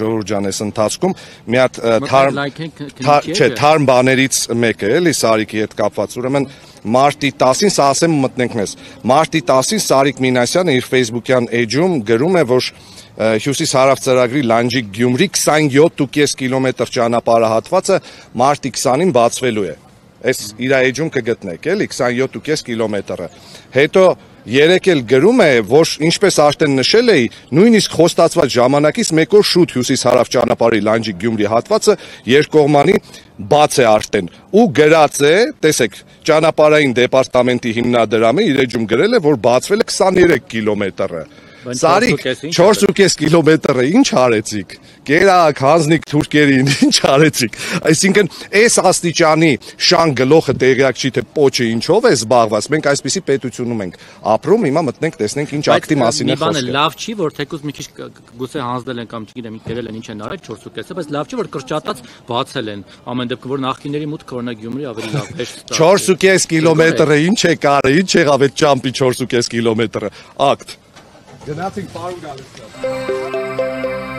Ժողովուրդ ջան, այս ընթացքում մի հատ թարմ բաներից մեկը էլի Սարիկի հետ կապված, ուրեմն մարտի 10-ին, սա ասեմ մտնենք մեզ, մարտի 10-ին Սարիկ Մինասյանը իր Facebook-յան էջում գրում է, որ Հյուսիս-հարավ ծրագրի Լանջիկ-Գյումրի 27.5 կիլոմետր ճանապարհահատվածը մարտի 20-ին բացվելու է։ Այս իր էջում կգտնեք, էլի 27.5 կիլոմետրը։ Հետո երեք էլ գրում է, որ ինչպես արդեն նշել էի, նույնիսկ խոստացված ժամանակից մեկ օր շուտ Հյուսիս-հարավ ճանապարհի Լանջիկ-Գյումրի հատվածը երկկողմանի բաց է արդեն ու գրած է, տեսեք, ճանապարհային դեպարտամենտի հիմնադրամը իր էջում գրել է, որ բացվել է 23 կիլոմետրը։ Սարիկ 4.5 կիլոմետրը ինչ արեցիք, կերակ, հանձնիկ թուրքերին, ինչ արեցիք, այսինքն այս աստիճանի շան գլոխը տեղյակ չի, թե պոչը ինչով է զբաղված, մենք այսպիսի պետությունում ենք ապրում, հիմա մտնենք տեսնենք ինչ ակտի մասին է խոսքը։ Լավ չի, որ թեկուզ մի քիչ գուցե հանձնել են կամ չգիտեմ դերել են ինչ են արել 4.5-ը, բայց լավ չի, որ կրճատած բացել են, ամեն դեպքում որ նախկինների մուտքը օրինակ Գյումրի ավելի լավ է։ 4.5 կիլոմետրը ինչ է կարը, ինչ եղավ այդ ճամպի 4.5 կիլոմետրը, ակտ Գնացինք պարուն գալիս